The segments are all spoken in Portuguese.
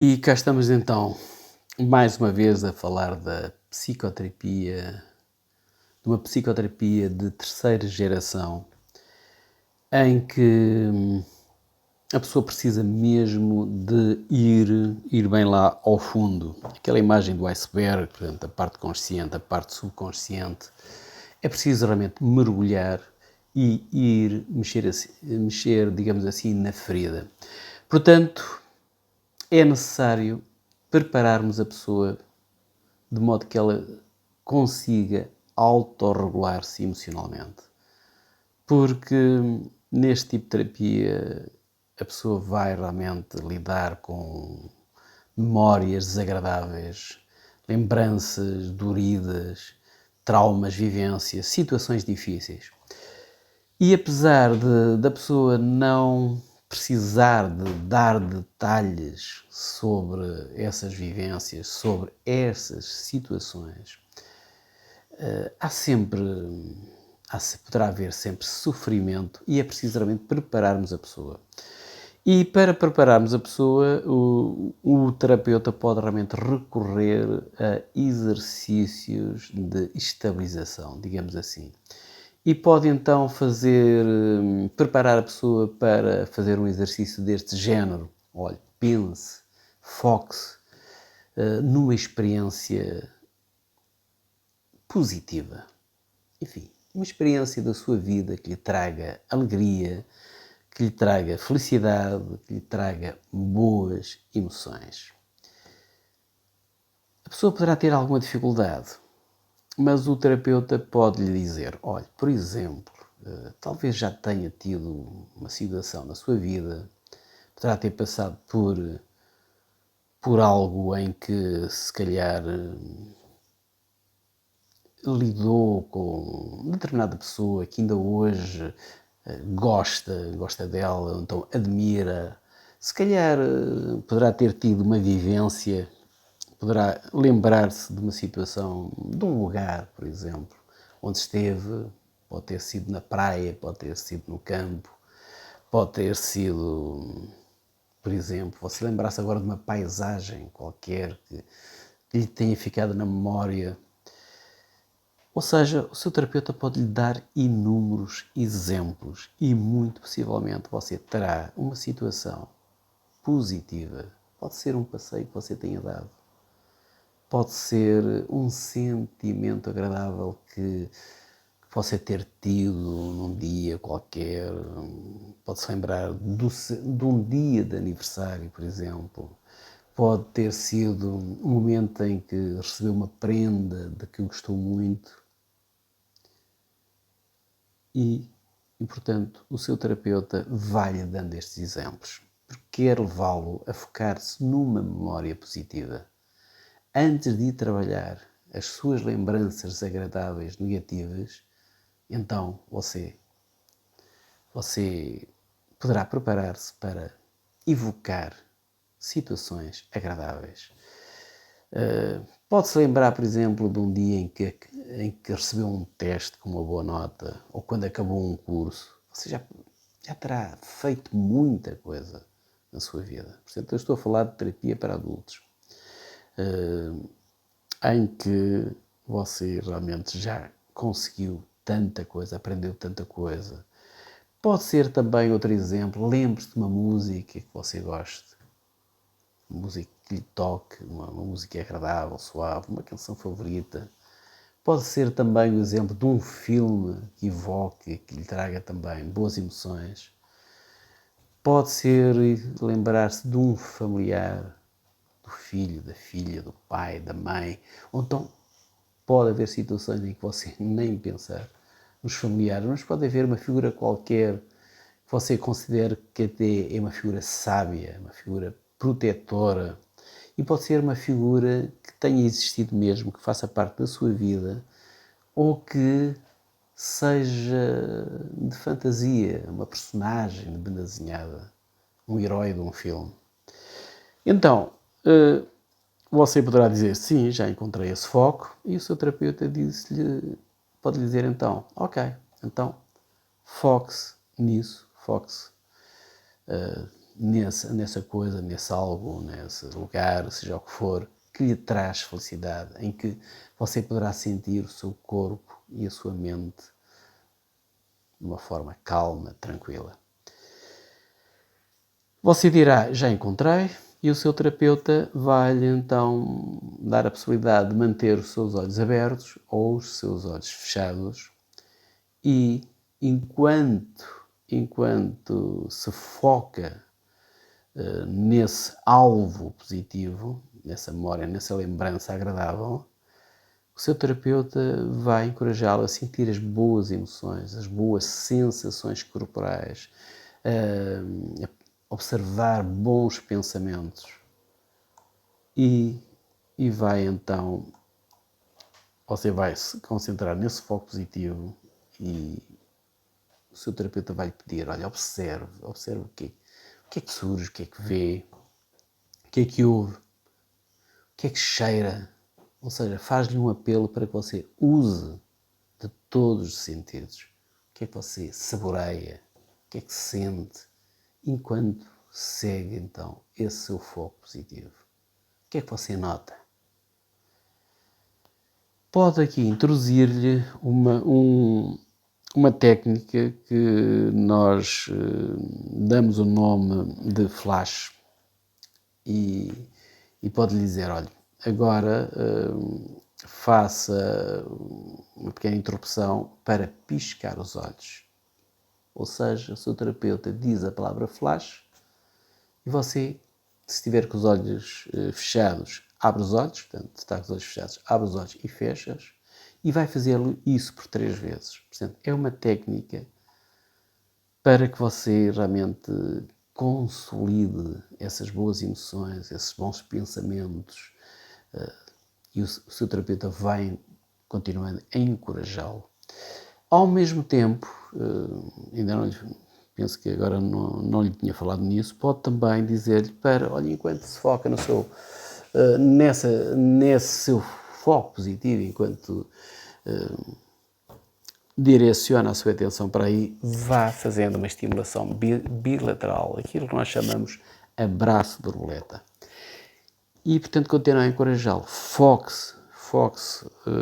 E cá estamos então, mais uma vez a falar da psicoterapia, de uma psicoterapia de terceira geração, em que a pessoa precisa mesmo de ir bem lá ao fundo. Aquela imagem do iceberg, portanto, a parte consciente, a parte subconsciente. É preciso realmente mergulhar e ir mexer, digamos assim, na ferida. Portanto, é necessário prepararmos a pessoa de modo que ela consiga autorregular-se emocionalmente. Porque neste tipo de terapia a pessoa vai realmente lidar com memórias desagradáveis, lembranças doridas, traumas, vivências, situações difíceis. E apesar da pessoa não precisar de dar detalhes sobre essas vivências, sobre essas situações, há sempre, poderá haver sempre sofrimento e é preciso realmente prepararmos a pessoa. E para prepararmos a pessoa, o terapeuta pode realmente recorrer a exercícios de estabilização, digamos assim. E pode então preparar a pessoa para fazer um exercício deste género. Olhe, pense, foque-se numa experiência positiva. Enfim, uma experiência da sua vida que lhe traga alegria, que lhe traga felicidade, que lhe traga boas emoções. A pessoa poderá ter alguma dificuldade, mas o terapeuta pode lhe dizer: olha, por exemplo, talvez já tenha tido uma situação na sua vida, poderá ter passado por algo em que se calhar lidou com determinada pessoa que ainda hoje gosta dela, ou então admira. Se calhar poderá ter tido uma vivência, poderá lembrar-se de uma situação, de um lugar, por exemplo, onde esteve, pode ter sido na praia, pode ter sido no campo, pode ter sido, por exemplo, você lembrar-se agora de uma paisagem qualquer que lhe tenha ficado na memória. Ou seja, o seu terapeuta pode lhe dar inúmeros exemplos e muito possivelmente você terá uma situação positiva. Pode ser um passeio que você tenha dado. Pode ser um sentimento agradável que você ter tido num dia qualquer. Pode-se lembrar de um dia de aniversário, por exemplo. Pode ter sido um momento em que recebeu uma prenda de que gostou muito. E, portanto, o seu terapeuta vai-lhe dando estes exemplos, porque quer levá-lo a focar-se numa memória positiva. Antes de ir trabalhar as suas lembranças desagradáveis, negativas, então você poderá preparar-se para evocar situações agradáveis. Pode-se lembrar, por exemplo, de um dia em que recebeu um teste com uma boa nota, ou quando acabou um curso. Você já terá feito muita coisa na sua vida. Portanto, eu estou a falar de terapia para adultos, em que você realmente já conseguiu tanta coisa, aprendeu tanta coisa. Pode ser também outro exemplo, lembre-se de uma música que você goste, uma música que lhe toque, uma música agradável, suave, uma canção favorita. Pode ser também o exemplo de um filme que evoque, que lhe traga também boas emoções. Pode ser lembrar-se de um familiar, do filho, da filha, do pai, da mãe. Ou então pode haver situações em que você nem pensar nos familiares, mas pode haver uma figura qualquer que você considere que até é uma figura sábia, uma figura protetora. E pode ser uma figura que tenha existido mesmo, que faça parte da sua vida, ou que seja de fantasia, uma personagem de banda desenhada, um herói de um filme. Então, você poderá dizer, sim, já encontrei esse foco, e o seu terapeuta pode lhe dizer então, ok, então foque-se nisso, foque-se nessa coisa, nesse algo, nesse lugar, seja o que for, que lhe traz felicidade, em que você poderá sentir o seu corpo e a sua mente de uma forma calma, tranquila. Você dirá, já encontrei, e o seu terapeuta vai-lhe então dar a possibilidade de manter os seus olhos abertos ou os seus olhos fechados e enquanto se foca nesse alvo positivo, nessa memória, nessa lembrança agradável, o seu terapeuta vai encorajá-lo a sentir as boas emoções, as boas sensações corporais, a observar bons pensamentos e vai então, você vai se concentrar nesse foco positivo e o seu terapeuta vai lhe pedir, olha, observe o que é que surge, o que é que vê, o que é que ouve, o que é que cheira, ou seja, faz-lhe um apelo para que você use de todos os sentidos. O que é que você saboreia, o que é que sente, enquanto segue então esse seu foco positivo. O que é que você nota? Pode aqui introduzir-lhe uma técnica que nós damos o nome de flash e pode-lhe dizer, olha, agora faça uma pequena interrupção para piscar os olhos. Ou seja, o seu terapeuta diz a palavra flash e você, se estiver com os olhos fechados, abre os olhos, portanto, se está com os olhos fechados, abre os olhos e fecha-os, e vai fazê-lo isso por 3 vezes. Portanto, é uma técnica para que você realmente consolide essas boas emoções, esses bons pensamentos, e o seu terapeuta vai continuando a encorajá-lo. Ao mesmo tempo, ainda não lhe, penso que agora não lhe tinha falado nisso, pode também dizer-lhe para, olha, enquanto se foca no seu, nesse seu foco positivo, enquanto direciona a sua atenção para aí, vá fazendo uma estimulação bilateral, aquilo que nós chamamos abraço borboleta. E, portanto, continuo a encorajá-lo. Foque-se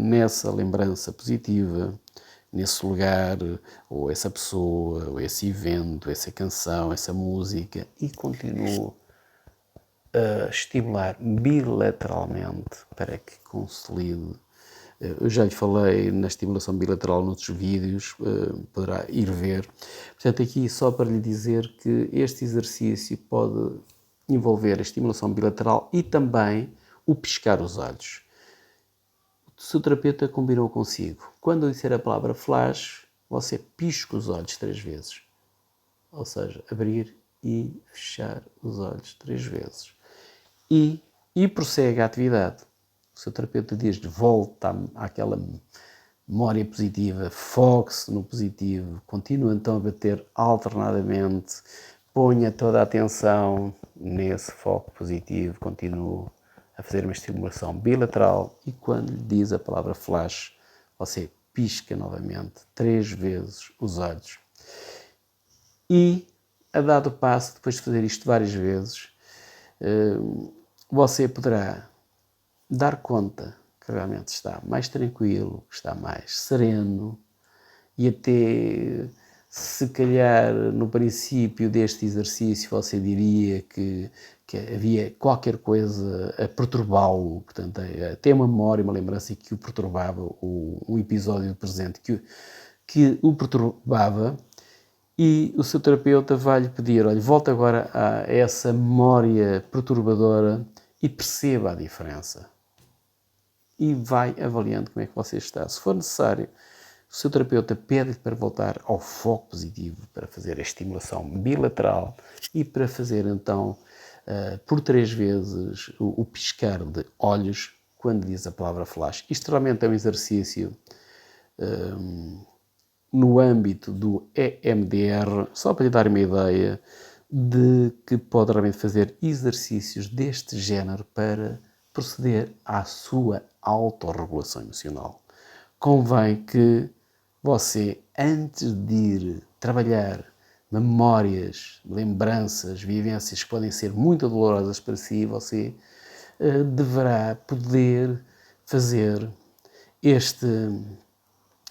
nessa lembrança positiva, nesse lugar, ou essa pessoa, ou esse evento, essa canção, essa música, e continue a estimular bilateralmente para que consolide. Eu já lhe falei na estimulação bilateral noutros vídeos, poderá ir ver. Portanto, aqui só para lhe dizer que este exercício pode envolver a estimulação bilateral e também o piscar os olhos. O seu terapeuta combinou consigo. Quando eu disser a palavra flash, você pisca os olhos 3 vezes. Ou seja, abrir e fechar os olhos 3 vezes. E prossegue a atividade. O seu terapeuta diz-lhe, volta àquela memória positiva, foque-se no positivo, continua então a bater alternadamente, ponha toda a atenção nesse foco positivo, continue a fazer uma estimulação bilateral e quando lhe diz a palavra flash, você pisca novamente 3 vezes os olhos. E, a dado passo, depois de fazer isto várias vezes, você poderá dar conta que realmente está mais tranquilo, que está mais sereno e até, se calhar, no princípio deste exercício você diria que havia qualquer coisa a perturbá-lo, portanto, até uma memória, uma lembrança que o perturbava, um episódio do presente que o perturbava, e o seu terapeuta vai-lhe pedir, olha, volta agora a essa memória perturbadora e perceba a diferença. E vai avaliando como é que você está. Se for necessário, o seu terapeuta pede-lhe para voltar ao foco positivo, para fazer a estimulação bilateral e para fazer então, por 3 vezes, o piscar de olhos quando diz a palavra flash. Isto realmente é um exercício no âmbito do EMDR, só para lhe dar uma ideia de que pode realmente fazer exercícios deste género para proceder à sua autorregulação emocional. Convém que você, antes de ir trabalhar memórias, lembranças, vivências que podem ser muito dolorosas para si, você deverá poder fazer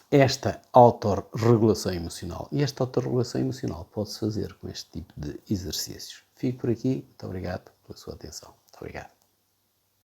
esta autorregulação emocional. E esta autorregulação emocional pode-se fazer com este tipo de exercícios. Fico por aqui. Muito obrigado pela sua atenção. Muito obrigado.